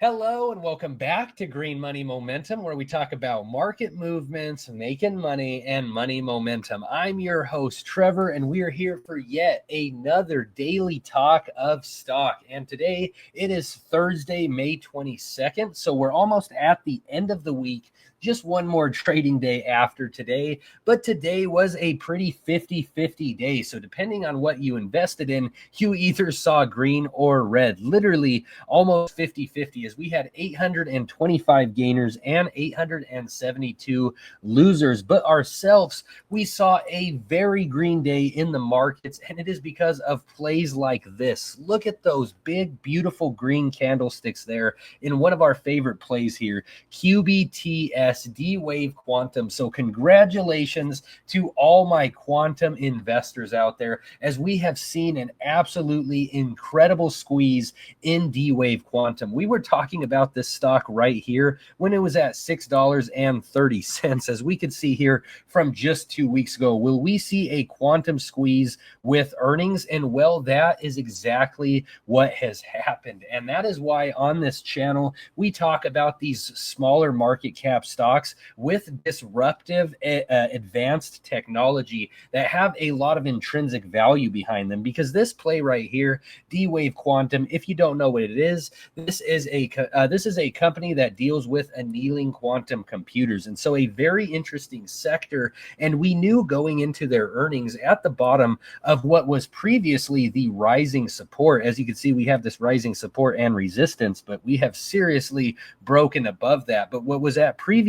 Hello and welcome back to Green Money Momentum, where we talk about market movements, making money, and money momentum. I'm your host, Trevor, and we are here for yet another daily talk of stock. And today it is Thursday, May 22nd. So we're almost at the end of the week. Just one more trading day after today. But today was a pretty 50-50 day. So depending on what you invested in, you either saw green or red. Literally almost 50-50, as we had 825 gainers and 872 losers. But ourselves, we saw a very green day in the markets, and it is because of plays like this. Look at those big, beautiful green candlesticks there in one of our favorite plays here, QBTS, D-Wave Quantum. So congratulations to all my quantum investors out there, as we have seen an absolutely incredible squeeze in D-Wave Quantum. We were talking about this stock right here when it was at $6.30, as we could see here from just 2 weeks ago. Will we see a quantum squeeze with earnings? And well, that is exactly what has happened. And that is why on this channel, we talk about these smaller market cap stocks with disruptive advanced technology that have a lot of intrinsic value behind them. Because this play right here, D-Wave Quantum, if you don't know what it is, this is a company that deals with annealing quantum computers, and so a very interesting sector. And we knew going into their earnings at the bottom of what was previously the rising support. As you can see, we have this rising support and resistance, but we have seriously broken above that. But what was at previous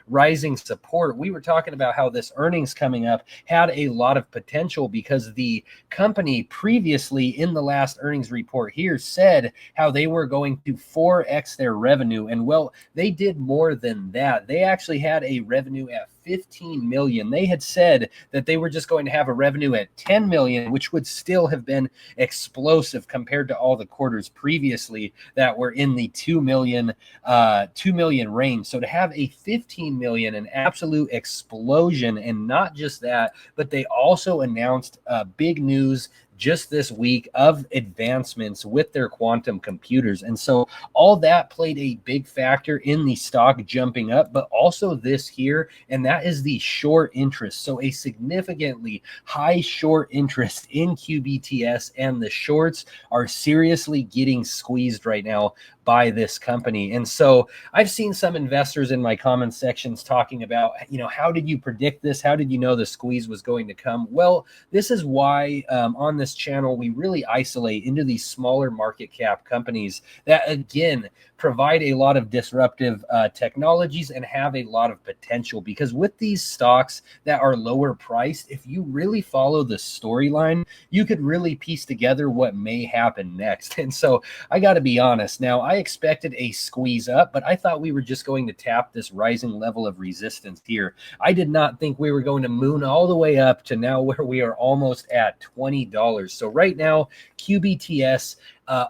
rising support, we were talking about how this earnings coming up had a lot of potential, because the company previously in the last earnings report here said how they were going to 4x their revenue. And well, they did more than that. They actually had a revenue at 15 million. They had said that they were just going to have a revenue at 10 million, which would still have been explosive compared to all the quarters previously that were in the 2 million range. So to have a 15 million, an absolute explosion. And not just that, but they also announced big news just this week of advancements with their quantum computers. And so all that played a big factor in the stock jumping up, but also this here, and that is the short interest. So a significantly high short interest in QBTS, and the shorts are seriously getting squeezed right now by this company. And so I've seen some investors in my comment sections talking about, how did you predict this? How did you know the squeeze was going to come? Well, this is why on this channel, we really isolate into these smaller market cap companies that, again, provide a lot of disruptive technologies and have a lot of potential. Because with these stocks that are lower priced, if you really follow the storyline, you could really piece together what may happen next. And so I got to be honest. Now, I expected a squeeze up, but I thought we were just going to tap this rising level of resistance here. I did not think we were going to moon all the way up to now where we are almost at $20. So right now, QBTS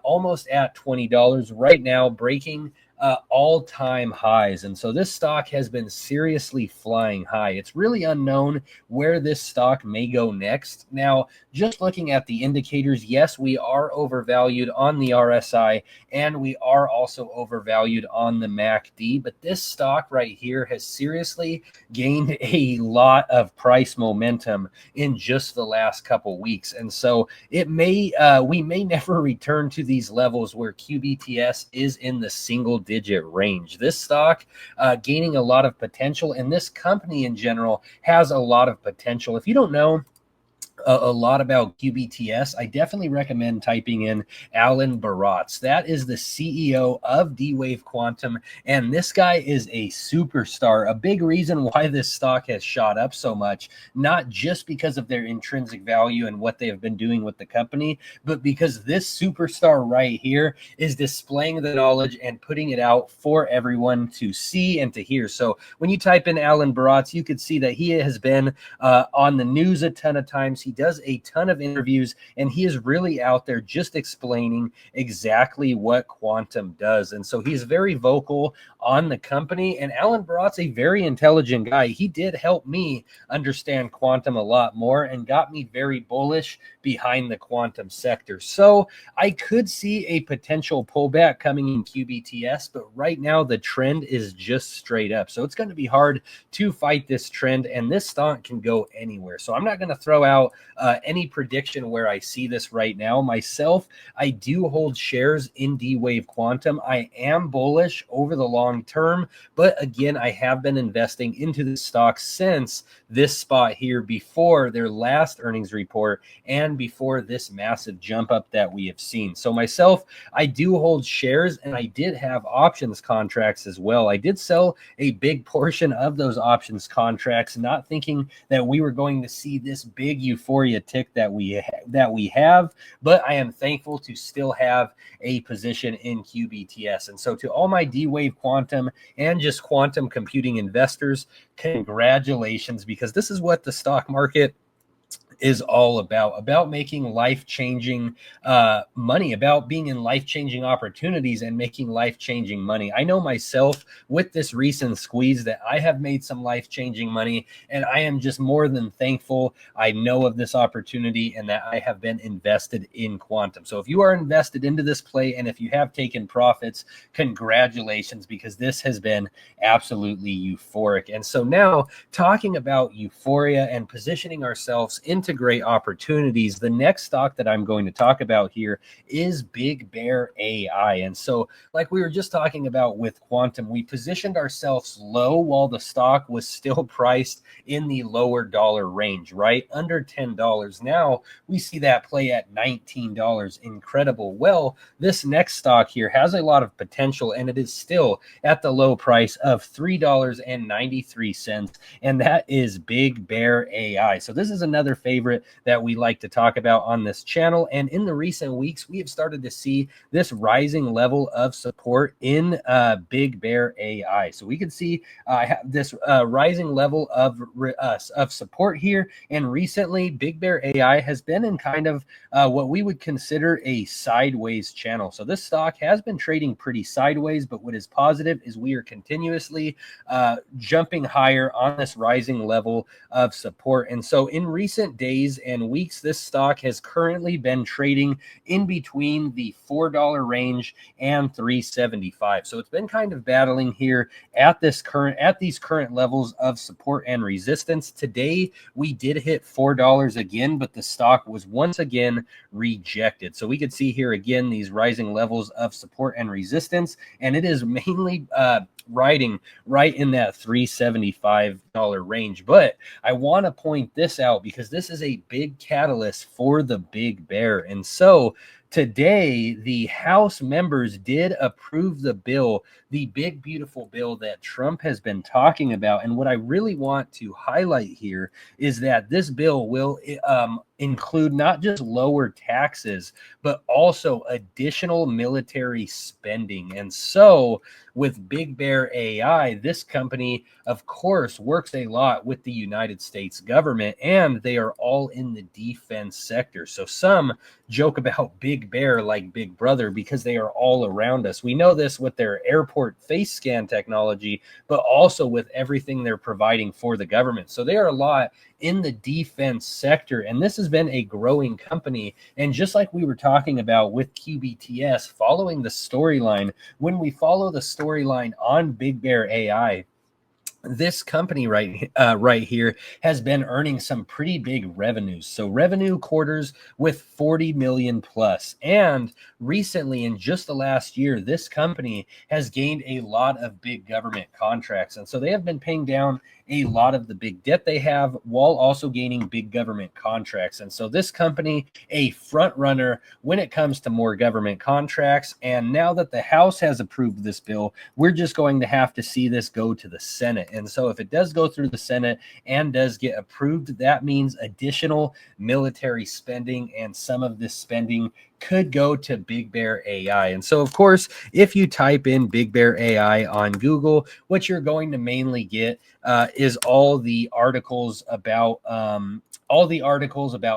almost at $20 right now, breaking all-time highs. And so this stock has been seriously flying high. It's really unknown where this stock may go next. Now, just looking at the indicators, yes, we are overvalued on the RSI, and we are also overvalued on the MACD. But this stock right here has seriously gained a lot of price momentum in just the last couple weeks. And so it may we may never return to these levels where QBTS is in the single digit range. This stock gaining a lot of potential, and this company in general has a lot of potential. If you don't know a lot about QBTS, I definitely recommend typing in Alan Baratz. That is the CEO of D-Wave Quantum, and this guy is a superstar. A big reason why this stock has shot up so much, not just because of their intrinsic value and what they have been doing with the company, but because this superstar right here is displaying the knowledge and putting it out for everyone to see and to hear. So when you type in Alan Baratz, you could see that he has been on the news a ton of times. He does a ton of interviews, and he is really out there just explaining exactly what quantum does. And so he's very vocal on the company. And Alan Barot's a very intelligent guy. He did help me understand quantum a lot more and got me very bullish behind the quantum sector. So I could see a potential pullback coming in QBTS, but right now the trend is just straight up. So it's going to be hard to fight this trend, and this stock can go anywhere. So I'm not going to throw out any prediction where I see this right now. Myself, I do hold shares in D-Wave Quantum. I am bullish over the long term, but again, I have been investing into the stock since this spot here before their last earnings report and before this massive jump up that we have seen. So myself, I do hold shares, and I did have options contracts as well. I did sell a big portion of those options contracts, not thinking that we were going to see this big euphoria tick that we have, but I am thankful to still have a position in QBTS. And so to all my D-Wave Quantum and just quantum computing investors, congratulations, because this is what the stock market is all about making life-changing money, about being in life-changing opportunities and making life-changing money. I know myself with this recent squeeze that I have made some life-changing money, and I am just more than thankful I know of this opportunity and that I have been invested in quantum. So if you are invested into this play and if you have taken profits, congratulations, because this has been absolutely euphoric. And so now, talking about euphoria and positioning ourselves into great opportunities, the next stock that I'm going to talk about here is BBAI. And so, like we were just talking about with quantum, we positioned ourselves low while the stock was still priced in the lower dollar range, right? Under $10. Now we see that play at $19. Incredible. Well, this next stock here has a lot of potential, and it is still at the low price of $3.93, and that is BBAI. So this is another favorite that we like to talk about on this channel. And in the recent weeks, we have started to see this rising level of support in BBAI. So we can see this rising level of support here. And recently, BBAI has been in kind of what we would consider a sideways channel. So this stock has been trading pretty sideways, but what is positive is we are continuously jumping higher on this rising level of support. And so in recent days and weeks, this stock has currently been trading in between the $4 range and $3.75. So it's been kind of battling here at these current levels of support and resistance. Today we did hit $4 again, but the stock was once again rejected. So we could see here again these rising levels of support and resistance, and it is mainly riding right in that $3.75 range. But I want to point this out because this is a big catalyst for the big bear. And so today, the House members did approve the bill, the big, beautiful bill that Trump has been talking about. And what I really want to highlight here is that this bill will include not just lower taxes, but also additional military spending. And so with BBAI, this company, of course, works a lot with the United States government, and they are all in the defense sector. So some joke about Big Bear like Big Brother because they are all around us. We know this with their airport face scan technology, but also with everything they're providing for the government. So they are a lot in the defense sector, and this has been a growing company. And just like we were talking about with QBTS, following the storyline, when we follow the storyline on BBAI, this company right here has been earning some pretty big revenues. So revenue quarters with 40 million plus. And recently, in just the last year, this company has gained a lot of big government contracts. And so they have been paying down a lot of the big debt they have while also gaining big government contracts. And so this company, a front runner when it comes to more government contracts. And now that the House has approved this bill, we're just going to have to see this go to the Senate. And so if it does go through the Senate and does get approved, that means additional military spending, and some of this spending could go to Big Bear AI. And so, of course, if you type in Big Bear AI on Google, what you're going to mainly get is all the articles about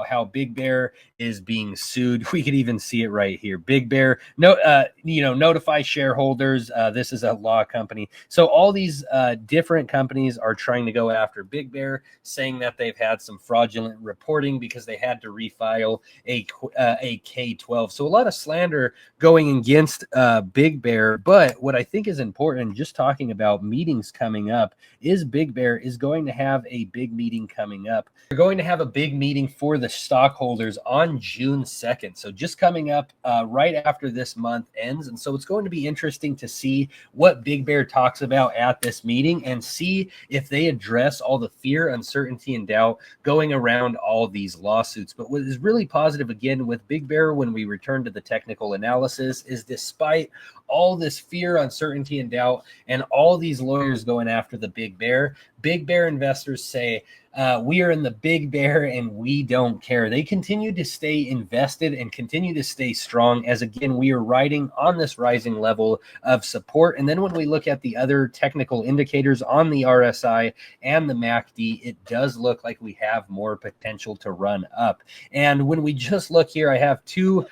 how Big Bear is being sued. We could even see it right here. Big Bear, notify shareholders. This is a law company. So all these different companies are trying to go after Big Bear, saying that they've had some fraudulent reporting because they had to refile a K-12. So a lot of slander going against Big Bear. But what I think is important, just talking about meetings coming up, is Big Bear is going to have a big meeting coming up. They're going to have a big meeting for the stockholders on June 2nd. So just coming up right after this month ends. And so it's going to be interesting to see what Big Bear talks about at this meeting and see if they address all the fear, uncertainty, and doubt going around all these lawsuits. But what is really positive, again, with Big Bear when we return to the technical analysis, is despite all this fear, uncertainty, and doubt, and all these lawyers going after the Big Bear investors say, we are in the Big Bear and we don't care. They continue to stay invested and continue to stay strong, as again, we are riding on this rising level of support. And then when we look at the other technical indicators on the RSI and the MACD, it does look like we have more potential to run up. And when we just look here, I have two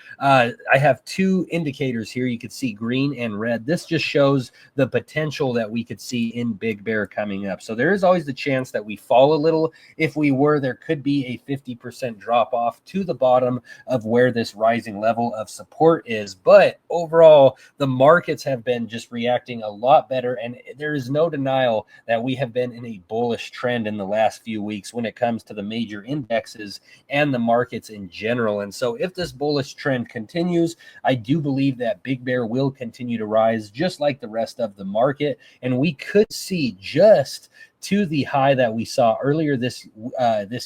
indicators here. You could see green and red. This just shows the potential that we could see in Big Bear coming up. So there is always the chance that we fall a little. If we were, there could be a 50% drop off to the bottom of where this rising level of support is. But overall, the markets have been just reacting a lot better. And there is no denial that we have been in a bullish trend in the last few weeks when it comes to the major indexes and the markets in general. And so if this bullish trend continues, I do believe that Big Bear will continue to rise just like the rest of the market. And we could see just to the high that we saw earlier this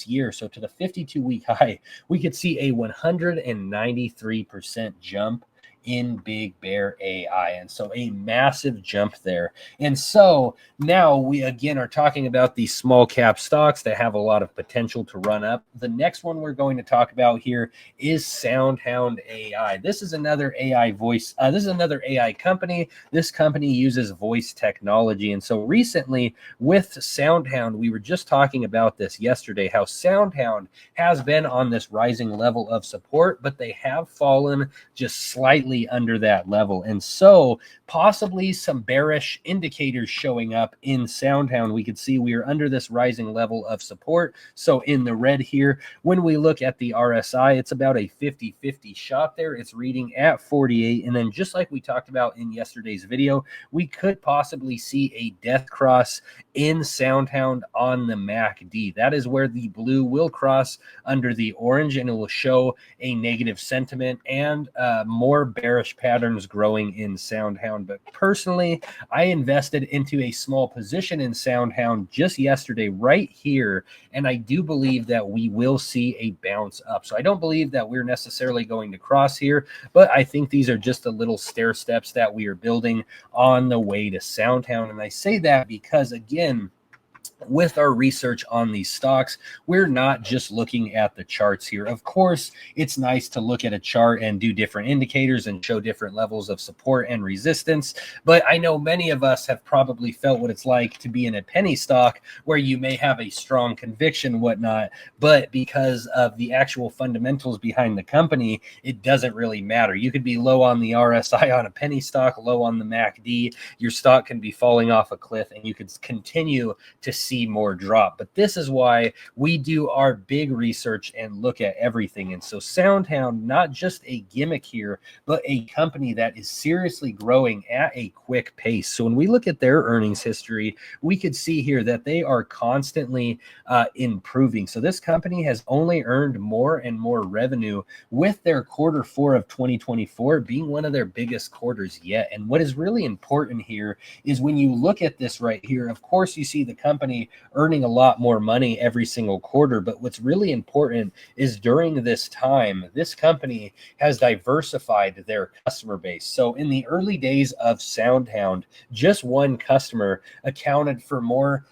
year, so to the 52-week high, we could see a 193% jump in Big Bear AI. And so a massive jump there. And so now we again are talking about these small cap stocks that have a lot of potential to run up. The next one we're going to talk about here is Soundhound AI. This is another AI voice. This is another AI company. This company uses voice technology. And so recently with Soundhound, we were just talking about this yesterday, how Soundhound has been on this rising level of support, but they have fallen just slightly under that level. And so possibly some bearish indicators showing up in Soundhound. We could see we are under this rising level of support. So in the red here, when we look at the RSI, it's about a 50-50 shot there. It's reading at 48. And then just like we talked about in yesterday's video, we could possibly see a death cross in Soundhound on the MACD. That is where the blue will cross under the orange, and it will show a negative sentiment and more bearish patterns growing in Soundhound. But personally, I invested into a small position in Soundhound just yesterday right here, and I do believe that we will see a bounce up. So I don't believe that we're necessarily going to cross here, but I think these are just the little stair steps that we are building on the way to Soundhound. And I say that because, again, with our research on these stocks, we're not just looking at the charts here. Of course, it's nice to look at a chart and do different indicators and show different levels of support and resistance. But I know many of us have probably felt what it's like to be in a penny stock where you may have a strong conviction, whatnot, but because of the actual fundamentals behind the company, it doesn't really matter. You could be low on the RSI on a penny stock, low on the MACD. Your stock can be falling off a cliff and you could continue to see more drop. But this is why we do our big research and look at everything. And so Soundhound, not just a gimmick here, but a company that is seriously growing at a quick pace. So when we look at their earnings history, we could see here that they are constantly improving. So this company has only earned more and more revenue, with their quarter 4 of 2024 being one of their biggest quarters yet. And what is really important here is when you look at this right here, of course, you see the company earning a lot more money every single quarter. But what's really important is during this time, this company has diversified their customer base. So in the early days of Soundhound, just one customer accounted for more,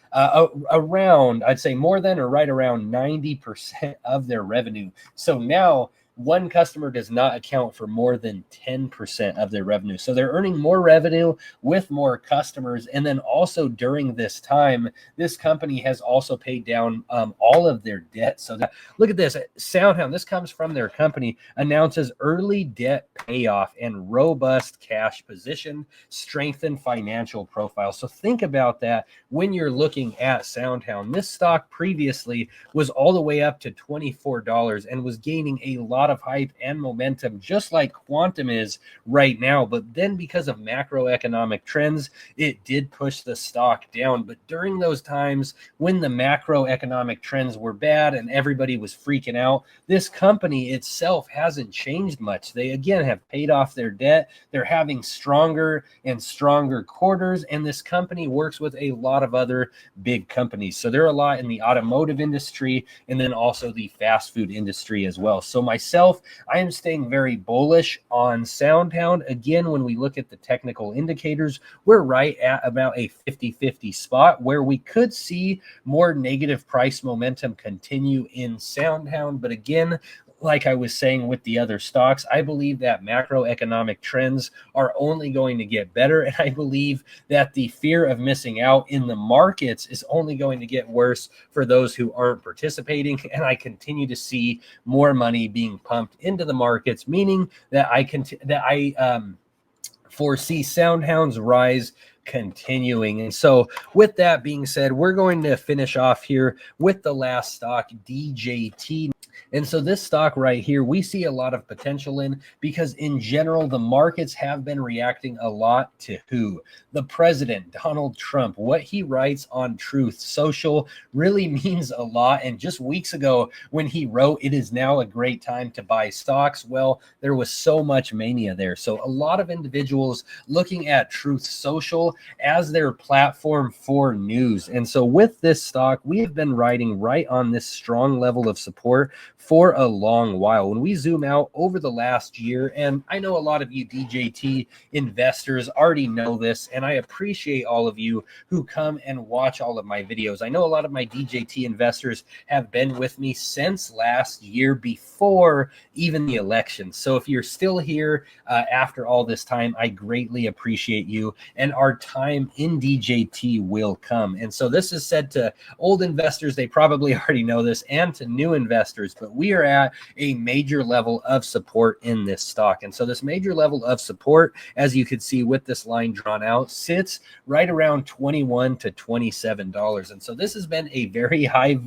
around, I'd say more than or right around 90% of their revenue. So now one customer does not account for more than 10% of their revenue. So they're earning more revenue with more customers. And then also during this time, this company has also paid down all of their debt. So look at this. Soundhound, this comes from their company, announces early debt payoff and robust cash position, strengthened financial profile. So think about that when you're looking at Soundhound. This stock previously was all the way up to $24 and was gaining a lot of hype and momentum, just like Quantum is right now. But then because of macroeconomic trends, it did push the stock down. But during those times when the macroeconomic trends were bad and everybody was freaking out, this company itself hasn't changed much. They again have paid off their debt. They're having stronger and stronger quarters, and this company works with a lot of other big companies. So they're a lot in the automotive industry and then also the fast food industry as well. So myself, I am staying very bullish on Soundhound. Again, when we look at the technical indicators, we're right at about a 50-50 spot where we could see more negative price momentum continue in Soundhound. But again, like I was saying with the other stocks, I believe that macroeconomic trends are only going to get better. And I believe that the fear of missing out in the markets is only going to get worse for those who aren't participating. And I continue to see more money being pumped into the markets, meaning that I foresee Soundhound's rise continuing. And so with that being said, we're going to finish off here with the last stock, DJT. And so this stock right here, we see a lot of potential in, because in general, the markets have been reacting a lot to who? The president, Donald Trump. What he writes on Truth Social really means a lot. And just weeks ago when he wrote, "It is now a great time to buy stocks," well, there was so much mania there. So a lot of individuals looking at Truth Social as their platform for news. And so with this stock, we have been riding right on this strong level of support for a long while. When we zoom out over the last year, and I know a lot of you DJT investors already know this, and I appreciate all of you who come and watch all of my videos. I know a lot of my DJT investors have been with me since last year, before even the election. So if you're still here after all this time, I greatly appreciate you, and our time in DJT will come. And so this is said to old investors, they probably already know this, and to new investors, but we are at a major level of support in this stock. And so this major level of support, as you can see with this line drawn out, sits right around $21 to $27. And so this has been a very high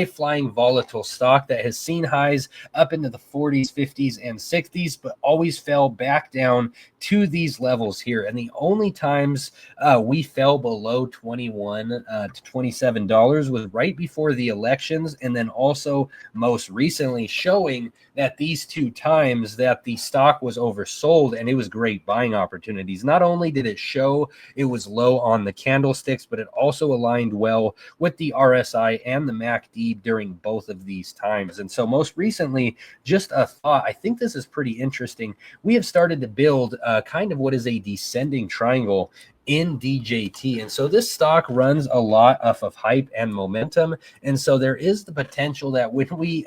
flying volatile stock that has seen highs up into the 40s, 50s, and 60s, but always fell back down to these levels here. And the only times we fell below $21 to $27 was right before the elections, and then also most recently, showing that these two times that the stock was oversold and it was great buying opportunities. Not only did it show it was low on the candlesticks, but it also aligned well with the RSI and the MACD during both of these times. And so most recently, just a thought, I think this is pretty interesting. We have started to build kind of what is a descending triangle in DJT. And so this stock runs a lot of hype and momentum. And so there is the potential that when we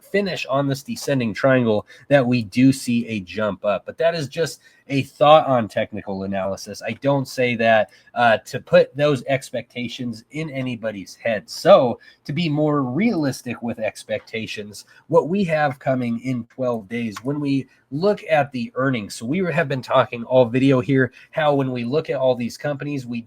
finish on this descending triangle, that we do see a jump up. But that is just a thought on technical analysis. I don't say that to put those expectations in anybody's head. So to be more realistic with expectations, what we have coming in 12 days, when we look at the earnings. So we have been talking all video here, how when we look at all these companies, we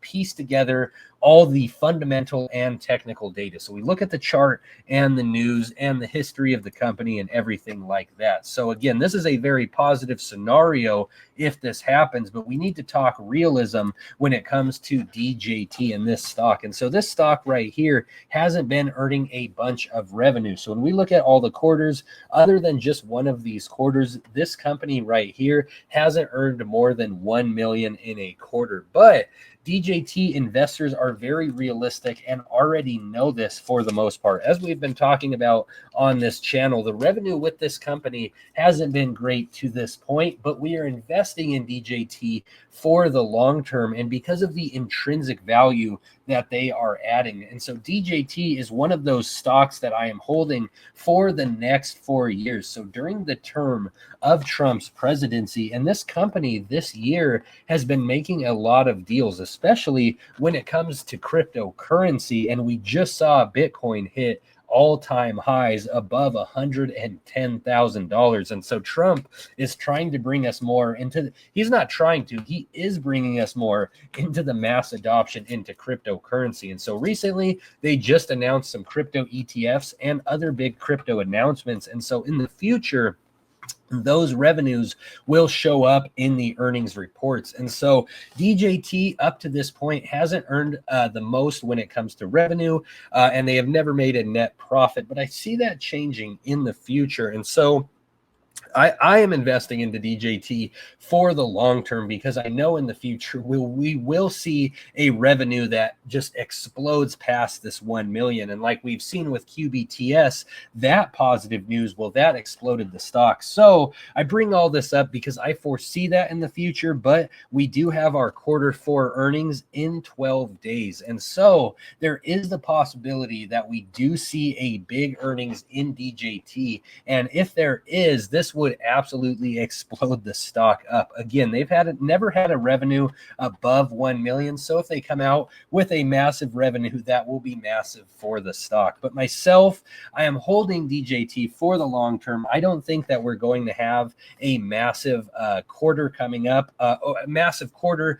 piece together all the fundamental and technical data. So we look at the chart and the news and the history of the company and everything like that. So again, this is a very positive scenario if this happens, but we need to talk realism when it comes to DJT and this stock. And so this stock right here hasn't been earning a bunch of revenue. So when we look at all the quarters, other than just one of these quarters, this company right here hasn't earned more than $1 million in a quarter. But DJT investors are very realistic and already know this for the most part. As we've been talking about on this channel, the revenue with this company hasn't been great to this point, but we are investing in DJT for the long term. And because of the intrinsic value that they are adding. And so DJT is one of those stocks that I am holding for the next 4 years. So during the term of Trump's presidency, and this company this year has been making a lot of deals, especially when it comes to cryptocurrency. And we just saw Bitcoin hit all-time highs above $110,000. And so Trump is trying to bring us more into he's not trying to, he is bringing us more into the mass adoption into cryptocurrency. And so recently they just announced some crypto ETFs and other big crypto announcements. And so in the future, those revenues will show up in the earnings reports. And so DJT up to this point hasn't earned the most when it comes to revenue, and they have never made a net profit, but I see that changing in the future. And so I am investing into DJT for the long term because I know in the future we will see a revenue that just explodes past this 1 million. And like we've seen with QBTS, that positive news, well, that exploded the stock. So I bring all this up because I foresee that in the future, but we do have our Q4 earnings in 12 days. And so there is the possibility that we do see a big earnings in DJT. And if there is, this would absolutely explode the stock up. Again, they've never had a revenue above 1 million. So if they come out with a massive revenue, that will be massive for the stock. But myself, I am holding DJT for the long term. I don't think that we're going to have a massive quarter coming up, a massive quarter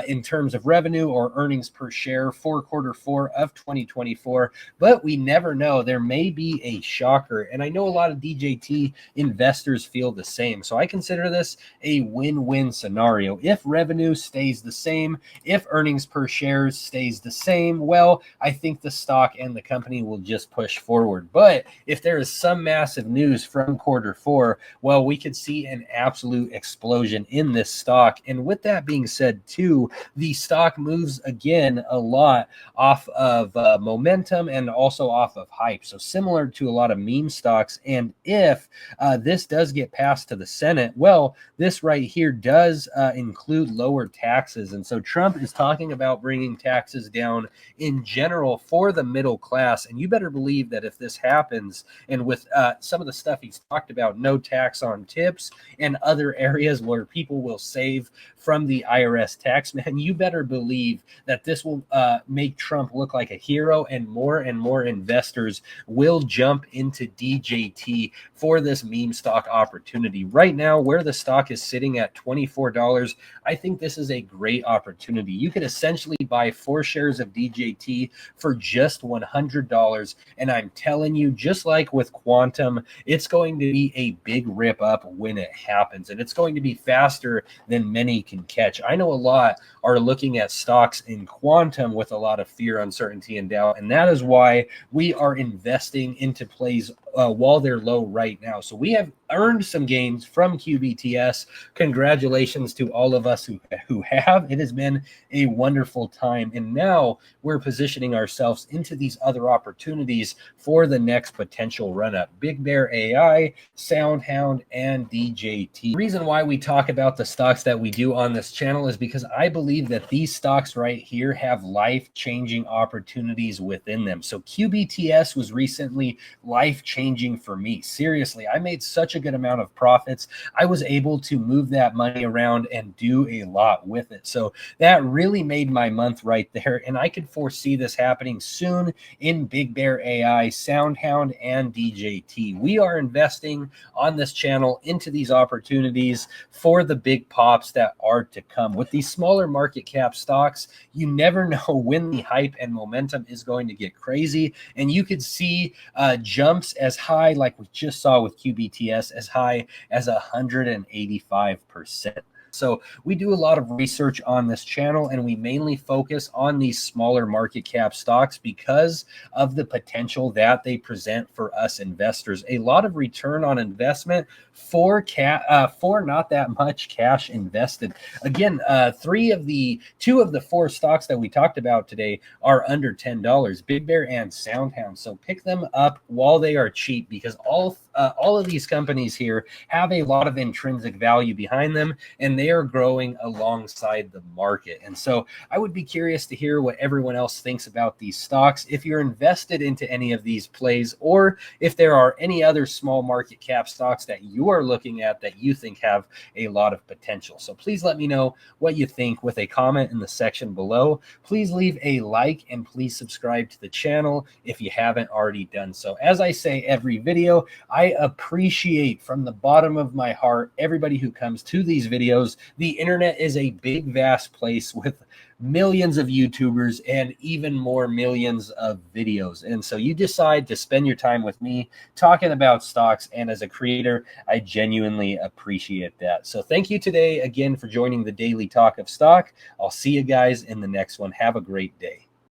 in terms of revenue or earnings per share for Q4 of 2024, but we never know. There may be a shocker. And I know a lot of DJT investors feel the same. So I consider this a win-win scenario. If revenue stays the same, if earnings per share stays the same, well, I think the stock and the company will just push forward. But if there is some massive news from Q4, well, we could see an absolute explosion in this stock. And with that being said, too, the stock moves again a lot off of momentum and also off of hype. So similar to a lot of meme stocks. And if this does get passed to the Senate, well, this right here does include lower taxes. And so Trump is talking about bringing taxes down in general for the middle class. And you better believe that if this happens, and with some of the stuff he's talked about, no tax on tips and other areas where people will save from the IRS tax man, you better believe that this will make Trump look like a hero, and more investors will jump into DJT for this meme stock opportunity. Right now, where the stock is sitting at $24, I think this is a great opportunity. You could essentially buy 4 shares of DJT for just $100. And I'm telling you, just like with Quantum, it's going to be a big rip up when it happens. And it's going to be faster than many can catch. I know a lot are looking at stocks in Quantum with a lot of fear, uncertainty, and doubt. And that is why we are investing into plays while they're low right now. So we have earned some gains from QBTS. Congratulations to all of us who have. It has been a wonderful time. And now we're positioning ourselves into these other opportunities for the next potential run up. BBAI, Soundhound, and DJT. The reason why we talk about the stocks that we do on this channel is because I believe that these stocks right here have life-changing opportunities within them. So QBTS was recently life-changing for me. Seriously, I made such a good amount of profits. I was able to move that money around and do a lot with it. So that really made my month right there. And I could foresee this happening soon in BBAI, Soundhound, and DJT. We are investing on this channel into these opportunities for the big pops that are to come. With these smaller market cap stocks, you never know when the hype and momentum is going to get crazy. And you could see jumps as high, like we just saw with QBTS, as high as 185%. So we do a lot of research on this channel, and we mainly focus on these smaller market cap stocks because of the potential that they present for us investors. A lot of return on investment for not that much cash invested. Again, two of the 4 stocks that we talked about today are under $10, Big Bear and Soundhound. So pick them up while they are cheap, because all all of these companies here have a lot of intrinsic value behind them, and they are growing alongside the market. And so I would be curious to hear what everyone else thinks about these stocks, if you're invested into any of these plays, or if there are any other small market cap stocks that you are looking at that you think have a lot of potential. So please let me know what you think with a comment in the section below. Please leave a like and please subscribe to the channel if you haven't already done so. As I say every video, I appreciate from the bottom of my heart everybody who comes to these videos. The internet is a big, vast place with millions of YouTubers and even more millions of videos. And so you decide to spend your time with me talking about stocks. And as a creator, I genuinely appreciate that. So thank you today again for joining the Daily Talk of Stock. I'll see you guys in the next one. Have a great day.